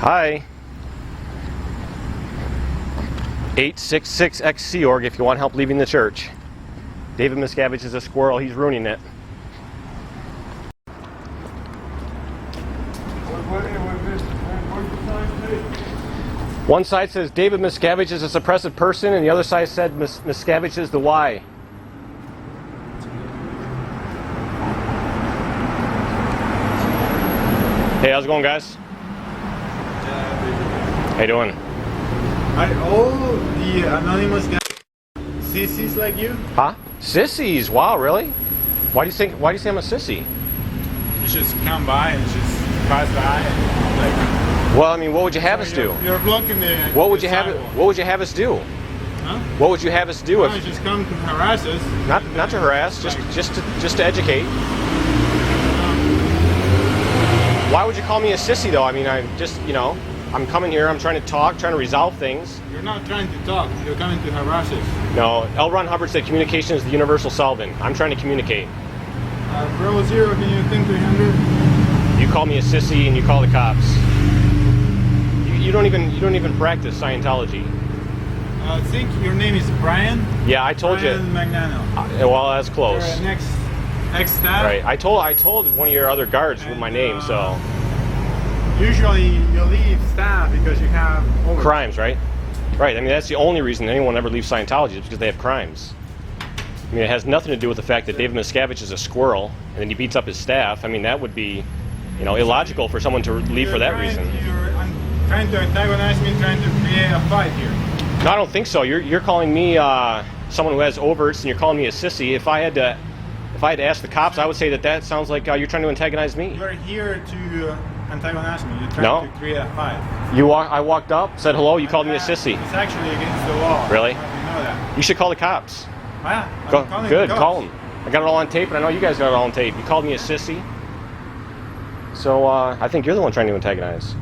Hi. 866X Sea Org if you want help leaving the church. David Miscavige is a squirrel. He's ruining it. One side says David Miscavige is a suppressive person, and the other side said Miscavige is the Y. Hey, how's it going, guys? How you doing? Are all the anonymous guys sissies like you? Huh? Sissies? Wow, really? Why do you say I'm a sissy? You just come by and just pass by and like. Well, I mean, what would you have us do? You're blocking the. What would you have? What would you have us do? Huh? What would you have us do? Well, if you just come to harass us. Not to harass, just to educate. Why would you call me a sissy, though? I mean, I'm just, I'm coming here, I'm trying to talk, trying to resolve things. You're not trying to talk, you're coming to harass us. No, L. Ron Hubbard said communication is the universal solvent. I'm trying to communicate. Bravo Zero, can you think 300? You call me a sissy and you call the cops. You don't even practice Scientology. I think your name is Brian? Yeah, I told Brian you. Magnano. Well, that's close. You're an ex-staff? Right. I told one of your other guards with my name, so. Usually you leave staff because you have crimes, right? Right. I mean, that's the only reason anyone ever leaves Scientology is because they have crimes. I mean, it has nothing to do with the fact that David Miscavige is a squirrel and then he beats up his staff. I mean, that would be, illogical for someone to leave for that reason. You're trying to antagonize me, trying to create a fight here. No, I don't think so. You're calling me someone who has overts, and you're calling me a sissy. If I had to ask the cops, I would say that sounds like you're trying to antagonize me. You're here to antagonize me. You're trying to create a fight. I walked up, said hello. You called me a sissy. It's actually against the law. Really? You know that. You should call the cops. Yeah. Good. Call them. I got it all on tape, and I know you guys got it all on tape. You called me a sissy. So I think you're the one trying to antagonize.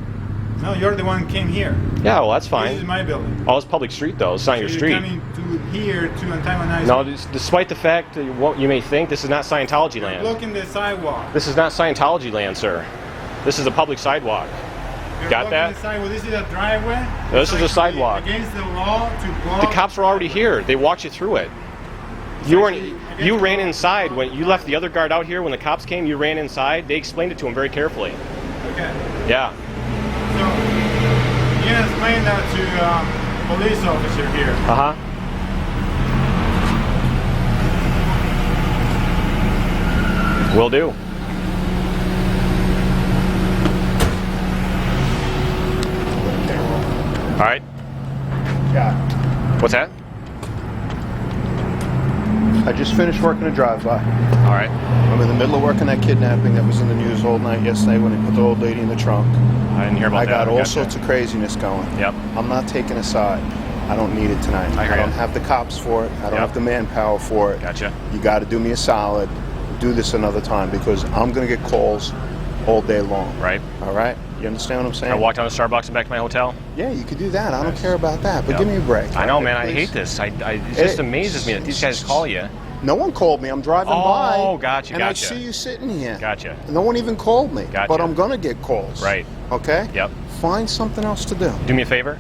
No, you're the one who came here. Yeah, well, that's fine. This is my building. Oh, it's public street, though. It's not your street. You're coming to here to antagonize No, me. despite the fact that what you may think, this is not Scientology land. You're blocking the sidewalk. This is not Scientology land, sir. This is a public sidewalk. You're got that? The sidewalk. This is a driveway. This is a sidewalk. Against the law to block. The cops were already here. They walked you through it. You ran inside when you left the other guard out here. When the cops came, you ran inside. They explained it to him very carefully. Okay. Yeah. So you can explain that to police officer here. Uh-huh. Will do. All right. Yeah. What's that? I just finished working a drive-by. All right. I'm in the middle of working that kidnapping that was in the news all night yesterday when they put the old lady in the trunk. I didn't hear about that. I got all sorts of craziness going. Yep. I'm not taking a side. I don't need it tonight. I don't have the cops for it. I don't have the manpower for it. Gotcha. You got to do me a solid. Do this another time because I'm going to get calls all day long. Right. All right? You understand what I'm saying? I walk down to Starbucks and back to my hotel. Yeah, you could do that. I don't care about that. But give me a break. I know, man. Please. I hate this. It just amazes me that these guys call you. No one called me. I'm driving by. Oh, gotcha, and gotcha. I see you sitting here. Gotcha. No one even called me. Gotcha. But I'm going to get calls. Right. Okay? Yep. Find something else to do. Do me a favor.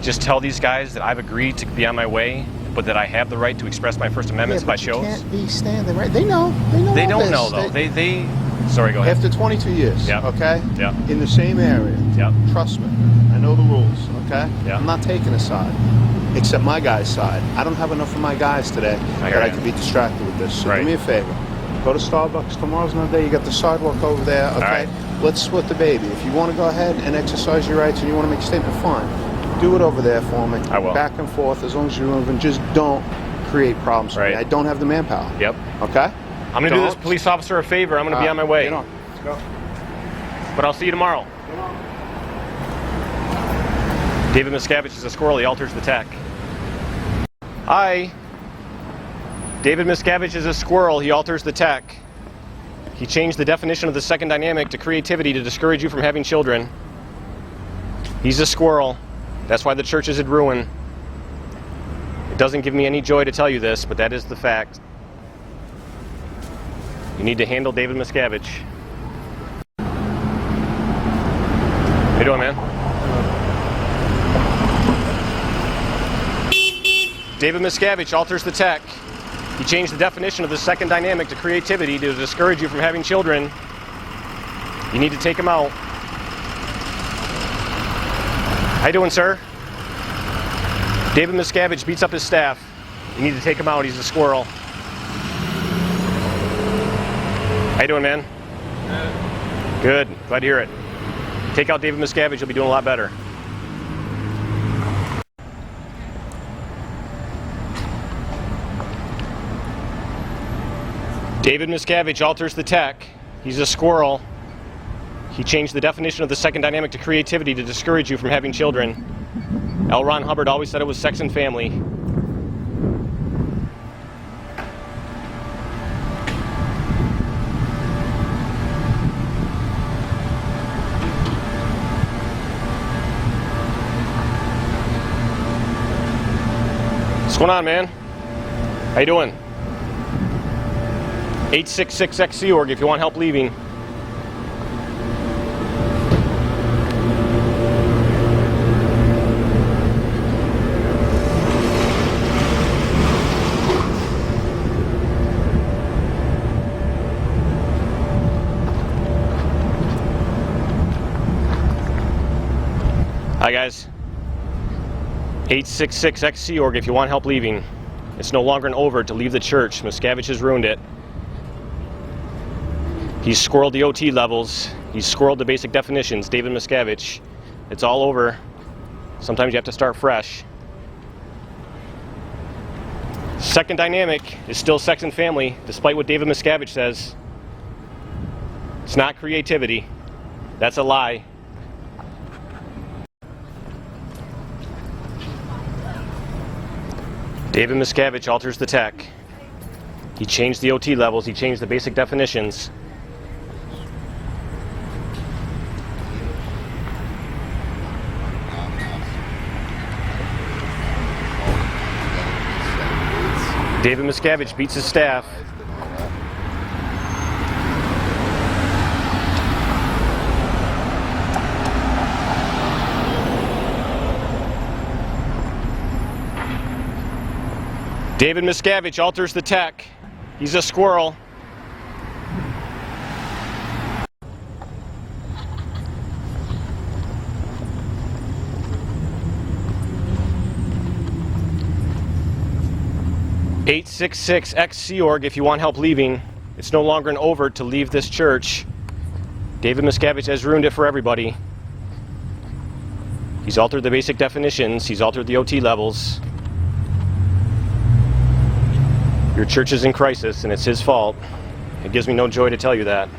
Just tell these guys that I've agreed to be on my way, but that I have the right to express my First Amendment if I chose. You can't be standing right. They know. They don't this. know, though. They Sorry, go ahead. After 22 years, okay? Yep. In the same area. Yep. Trust me. I know the rules, okay? Yep. I'm not taking a side, except my guy's side. I don't have enough of my guys today that I can be distracted with this. So do me a favor. Go to Starbucks. Tomorrow's another day. You got the sidewalk over there, okay? All right. Let's split the baby. If you want to go ahead and exercise your rights and you want to make a statement, fine. Do it over there for me. I will. Back and forth, as long as you're moving. Just don't create problems for me. I don't have the manpower. Yep. Okay? I'm going to do this police officer a favor. I'm going to be on my way. Get on. Let's go. But I'll see you tomorrow. David Miscavige is a squirrel. He alters the tech. Hi. David Miscavige is a squirrel. He alters the tech. He changed the definition of the second dynamic to creativity to discourage you from having children. He's a squirrel. That's why the church is in ruin. It doesn't give me any joy to tell you this, but that is the fact. You need to handle David Miscavige. How you doing, man? David Miscavige alters the tech. He changed the definition of the second dynamic to creativity to discourage you from having children. You need to take him out. How you doing, sir? David Miscavige beats up his staff. You need to take him out. He's a squirrel. How you doing, man? Good. Glad to hear it. Take out David Miscavige. You'll be doing a lot better. David Miscavige alters the tech. He's a squirrel. He changed the definition of the second dynamic to creativity to discourage you from having children. L. Ron Hubbard always said it was sex and family. What's going on, man? How you doing? 866-XC-org if you want help leaving. Hi guys. 866-XC-org if you want help leaving. It's no longer an over to leave the church. Miscavige has ruined it. He's squirreled the OT levels. He's squirreled the basic definitions. David Miscavige. It's all over. Sometimes you have to start fresh. Second dynamic is still sex and family, despite what David Miscavige says. It's not creativity. That's a lie. David Miscavige alters the tech. He changed the OT levels. He changed the basic definitions. David Miscavige beats his staff. David Miscavige alters the tech. He's a squirrel. (866-XC-org) if you want help leaving. It's no longer an overt to leave this church. David Miscavige has ruined it for everybody. He's altered the basic definitions. He's altered the OT levels. Your church is in crisis, and it's his fault. It gives me no joy to tell you that.